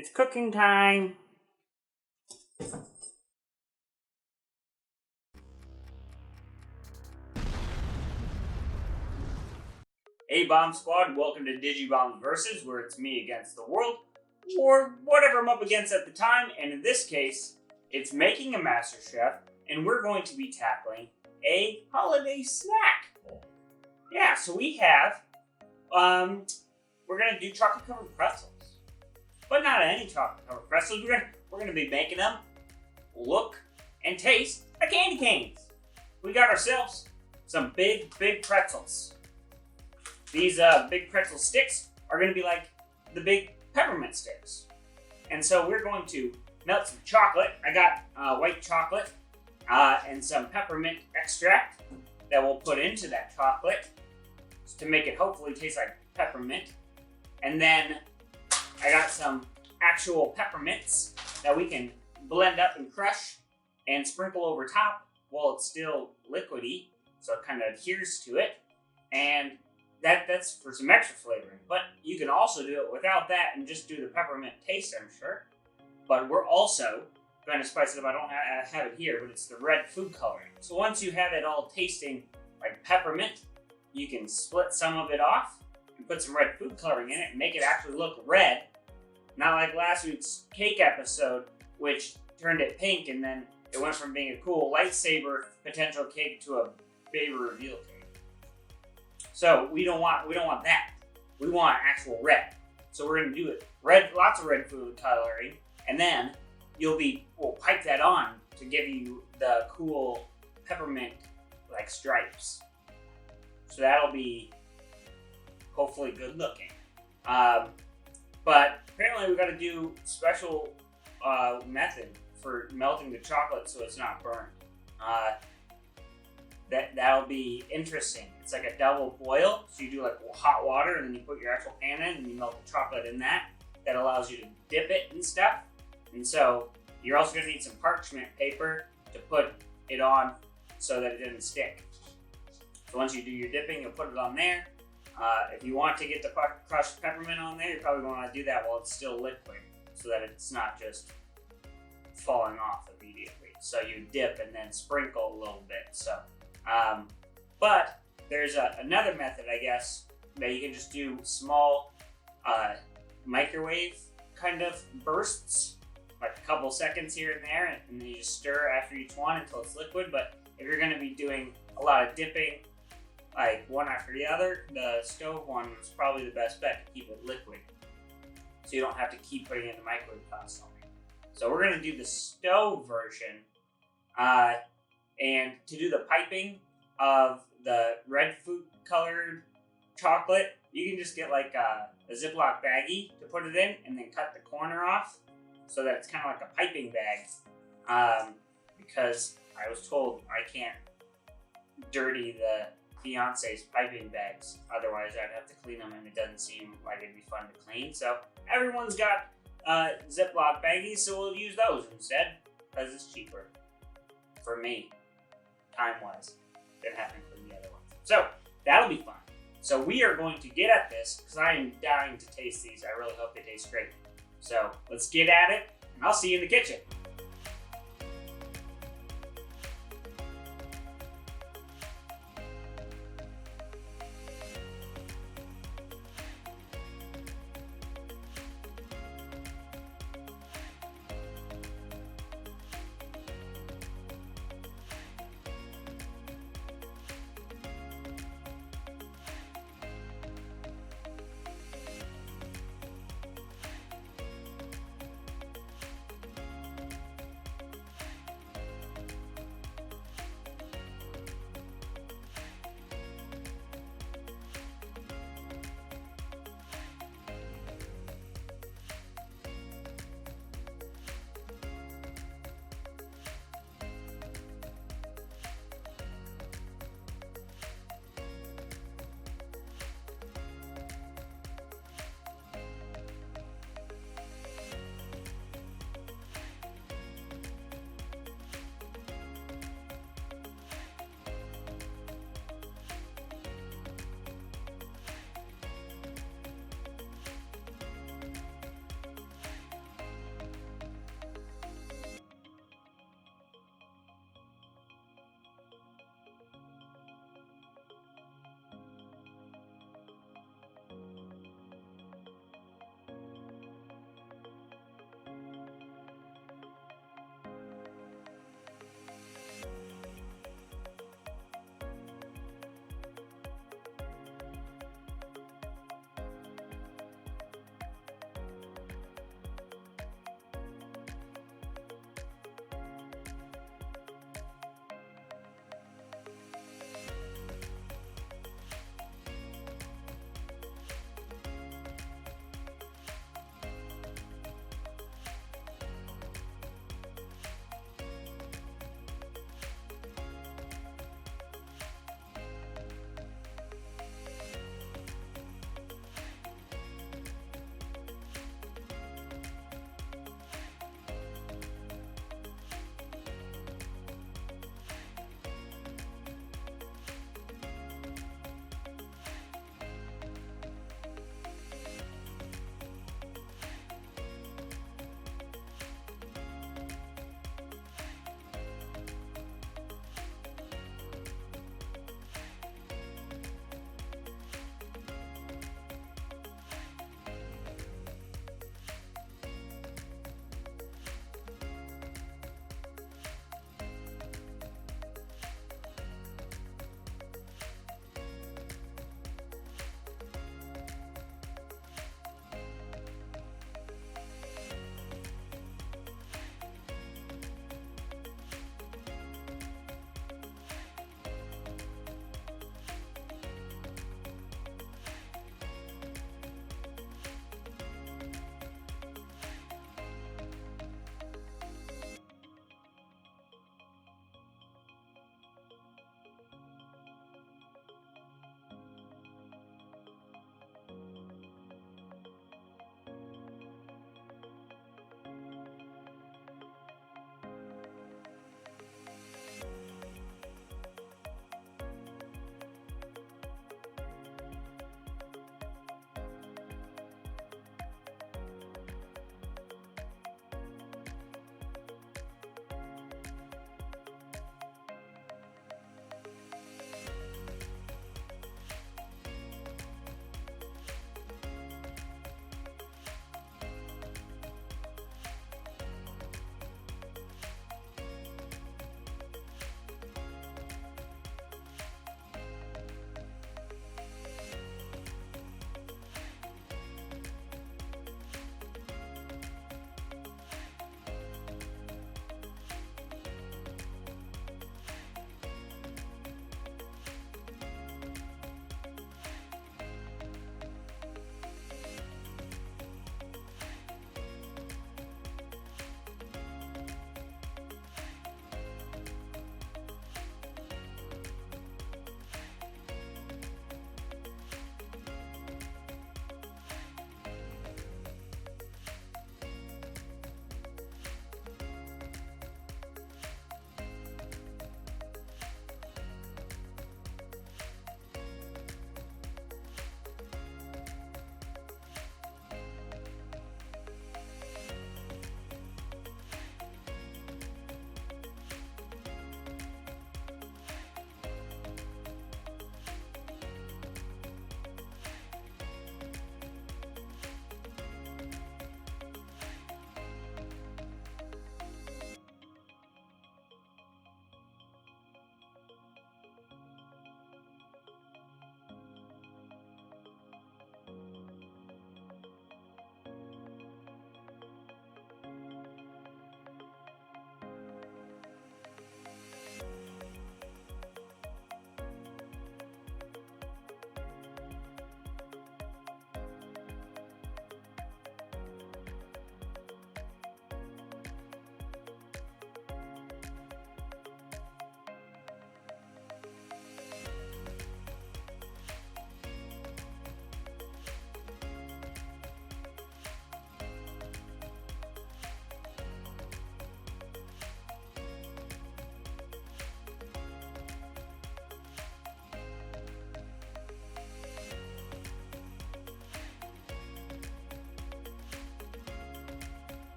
It's cooking time. Hey Bomb Squad, welcome to digiBOMBS Versus, where it's me against the world, or whatever I'm up against at the time, and in this case, it's making a Masterchef, and we're going to be tackling a holiday snack. Yeah, so we have, we're going to do chocolate-covered pretzels. But not any chocolate-covered pretzels, we're gonna be making them look and taste like candy canes. We got ourselves some big pretzels. These big pretzel sticks are going to be like the big peppermint sticks. And so we're going to melt some chocolate. I got white chocolate and some peppermint extract that we'll put into that chocolate to make it hopefully taste like peppermint. And then I got some actual peppermints that we can blend up and crush and sprinkle over top while it's still liquidy, so it kind of adheres to it. And that's for some extra flavoring. But you can also do it without that and just do the peppermint taste, I'm sure. But we're also going to spice it up. I don't have it here, but it's the red food coloring. So once you have it all tasting like peppermint, you can split some of it off and put some red food coloring in it and make it actually look red. Not like last week's cake episode, which turned it pink and then it went from being a cool lightsaber potential cake to a baby reveal cake. So we don't want that. We want actual red. So we're gonna do it red, lots of red food coloring, and then we'll pipe that on to give you the cool peppermint like stripes. So that'll be hopefully good looking. But apparently we got to do special method for melting the chocolate so it's not burnt. That'll be interesting. It's like a double boil. So you do like hot water and then you put your actual pan in and you melt the chocolate in that. That allows you to dip it and stuff. And so you're also going to need some parchment paper to put it on so that it doesn't stick. So once you do your dipping, you'll put it on there. If you want to get the crushed peppermint on there, you're probably going to want to do that while it's still liquid so that it's not just falling off immediately. So you dip and then sprinkle a little bit. So, but there's another method, I guess, that you can just do small microwave kind of bursts, like a couple seconds here and there, and then you just stir after each one until it's liquid. But if you're going to be doing a lot of dipping, like one after the other, the stove one is probably the best bet to keep it liquid. So you don't have to keep putting it in the microwave constantly. So we're going to do the stove version. And to do the piping of the red food colored chocolate, you can just get like a Ziploc baggie to put it in and then cut the corner off so that it's kind of like a piping bag. Because I was told I can't dirty the fiance's piping bags, otherwise I'd have to clean them and it doesn't seem like it'd be fun to clean. So everyone's got Ziploc baggies, so we'll use those instead because it's cheaper for me, time-wise, than having to clean the other ones. So that'll be fun. So we are going to get at this because I am dying to taste these. I really hope they taste great. So let's get at it, and I'll see you in the kitchen.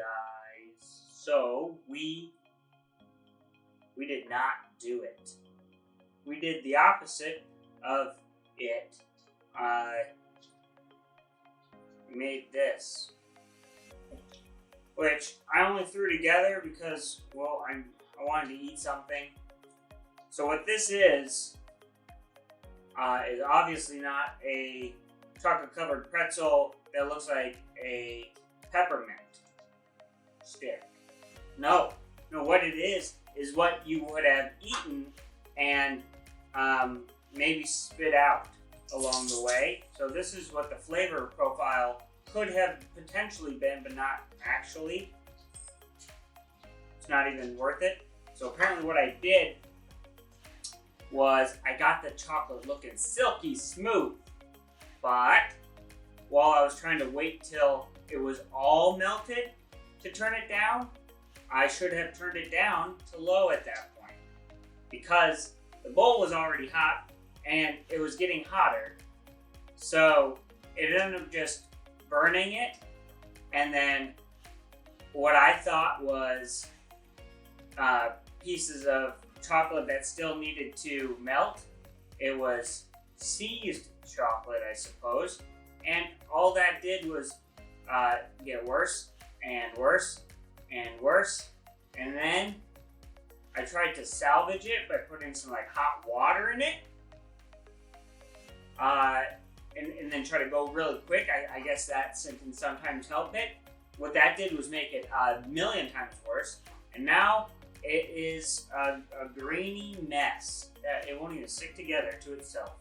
guys. So we did not do it. We did the opposite of it. We made this, which I only threw together because, well, I wanted to eat something. So what this is obviously not a chocolate-covered pretzel that looks like a peppermint stick. No, what it is what you would have eaten and maybe spit out along the way. So this is what the flavor profile could have potentially been, but not actually. It's not even worth it. So apparently what I did was I got the chocolate looking silky smooth, but while I was trying to wait till it was all melted to turn it down, I should have turned it down to low at that point, because the bowl was already hot and it was getting hotter. So it ended up just burning it, and then what I thought was pieces of chocolate that still needed to melt. It was seized chocolate, I suppose, and all that did was get worse and worse and worse. And then I tried to salvage it by putting some like hot water in it, and then try to go really quick. I guess that can sometimes help it. What that did was make it a million times worse, and now it is a grainy mess that it won't even stick together to itself.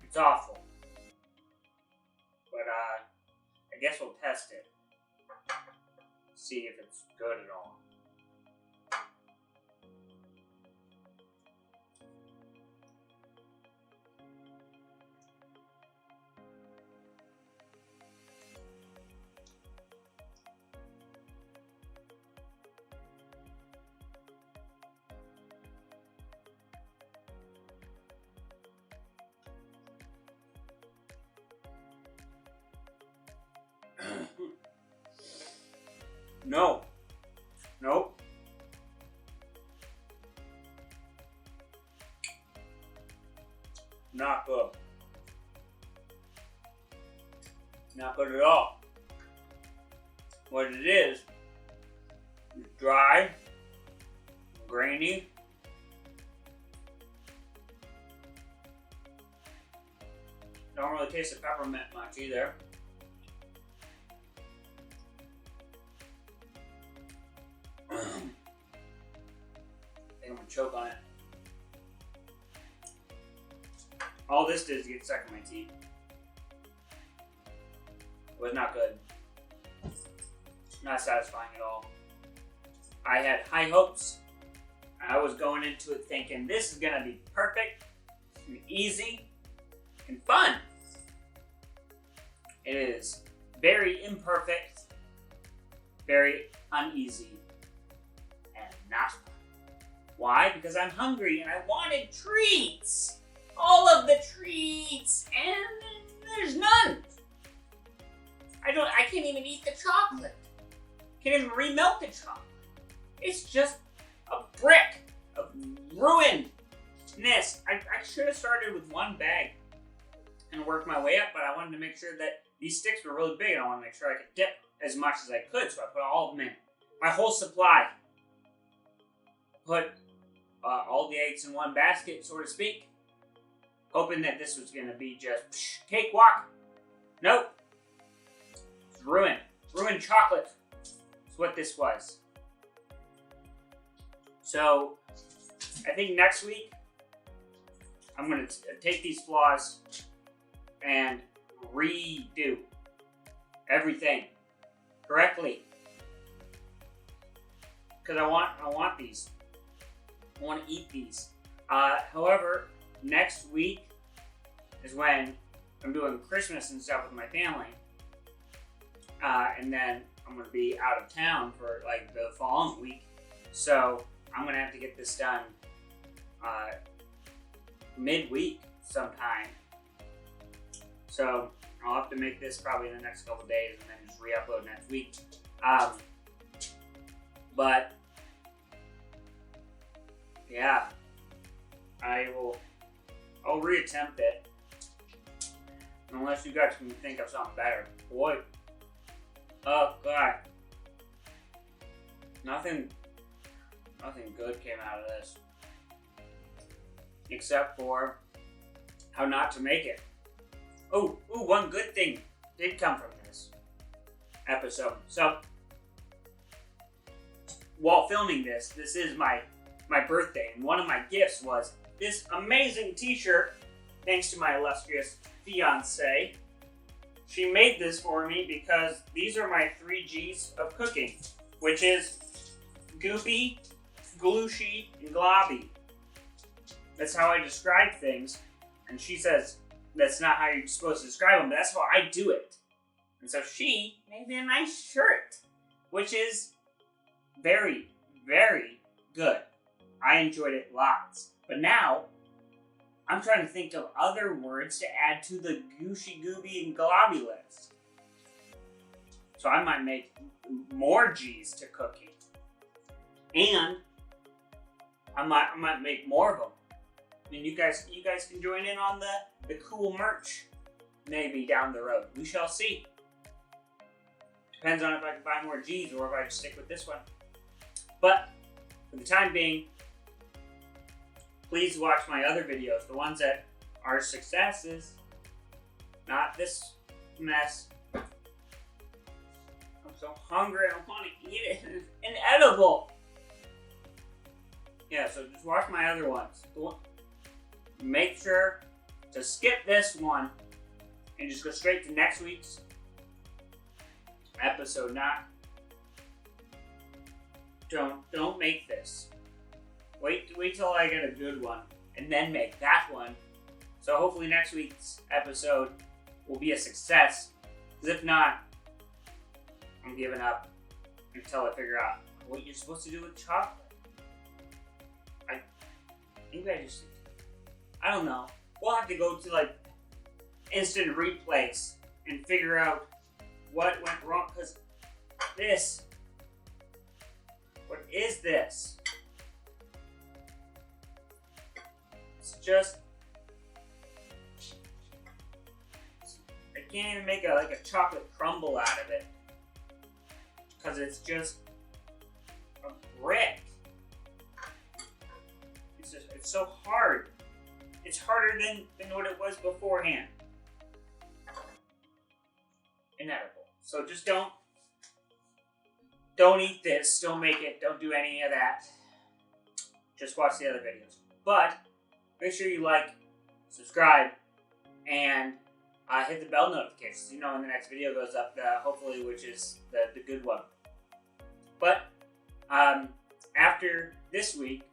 It's awful. But I guess we'll test it. See if it's good at all. No. Nope. Not good. Not good at all. What it is dry, grainy, don't really taste the peppermint much either. I'm gonna choke on it. All this did is get stuck in my teeth. It was not good. Not satisfying at all. I had high hopes. I was going into it thinking this is gonna be perfect, and easy, and fun. It is very imperfect, very uneasy, and not fun. Why? Because I'm hungry and I wanted treats. All of the treats, and there's none. I can't even eat the chocolate. Can't even remelt the chocolate. It's just a brick of ruinedness. I should have started with one bag and worked my way up, but I wanted to make sure that these sticks were really big, and I wanted to make sure I could dip as much as I could, so I put all of them in. My whole supply. Put all the eggs in one basket, so to speak, hoping that this was going to be just cakewalk. Nope. It's ruined. Ruined chocolate. That's what this was. So, I think next week, I'm going to take these flaws and redo everything correctly. Because I want these. I want to eat these. However, next week is when I'm doing Christmas and stuff with my family. And then I'm going to be out of town for like the following week. So I'm going to have to get this done midweek sometime. So I'll have to make this probably in the next couple days and then just re-upload next week. But yeah, I'll reattempt it. Unless you guys can think of something better. Boy. Oh god. Nothing good came out of this. Except for how not to make it. Oh, one good thing did come from this episode. So, while filming this is my birthday, and one of my gifts was this amazing t-shirt, thanks to my illustrious fiance. She made this for me because these are my 3 G's of cooking, which is goopy, glooshy, and globby. That's how I describe things, and she says that's not how you're supposed to describe them, but that's how I do it. And so she made me a nice shirt, which is very, very good. I enjoyed it lots. But now, I'm trying to think of other words to add to the gooshy, gooby, and globby list. So I might make more G's to cooking. And I might make more of them. And you guys can join in on the cool merch maybe down the road. We shall see. Depends on if I can buy more G's or if I just stick with this one. But for the time being, please watch my other videos, the ones that are successes, not this mess. I'm so hungry, I want to eat it. It's inedible. Yeah, so just watch my other ones. Make sure to skip this one and just go straight to next week's episode. Don't make this. Wait till I get a good one and then make that one. So hopefully next week's episode will be a success. Because if not, I'm giving up until I figure out what you're supposed to do with chocolate. I don't know. We'll have to go to like instant replays and figure out what went wrong. Because what is this? It's just, I can't even make a chocolate crumble out of it. Because it's just a brick. It's so hard. It's harder than what it was beforehand. Inedible. So just don't eat this. Don't make it. Don't do any of that. Just watch the other videos. But make sure you like, subscribe, and hit the bell notifications. You know when the next video goes up, hopefully, which is the good one. But after this week,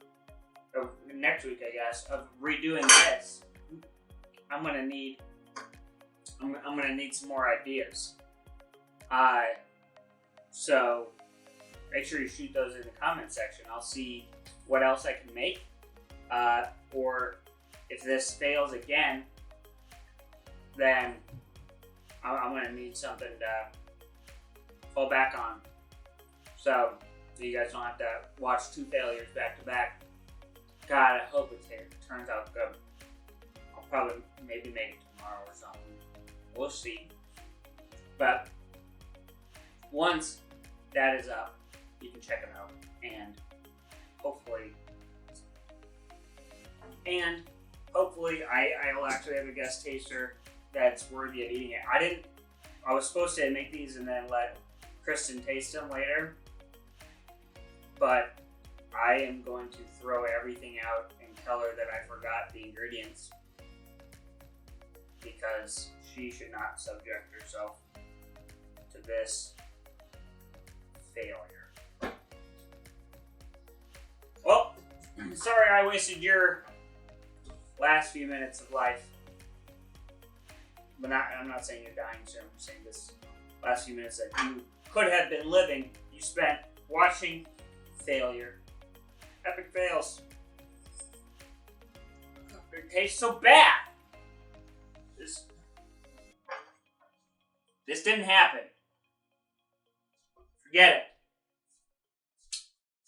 or next week, I guess, of redoing this, I'm gonna need some more ideas. So make sure you shoot those in the comment section. I'll see what else I can make, or if this fails again, then I'm gonna need something to fall back on. So you guys don't have to watch 2 failures back to back. God, I hope it turns out good. I'll probably maybe make it tomorrow or something. We'll see. But once that is up, you can check it out, and hopefully I will actually have a guest taster that's worthy of eating it. I was supposed to make these and then let Kristen taste them later, but I am going to throw everything out and tell her that I forgot the ingredients, because she should not subject herself to this failure. Well, sorry I wasted your last few minutes of life. But I'm not saying you're dying soon. I'm saying this last few minutes that you could have been living, you spent watching failure. Epic fails. It tastes so bad. This didn't happen. Forget it.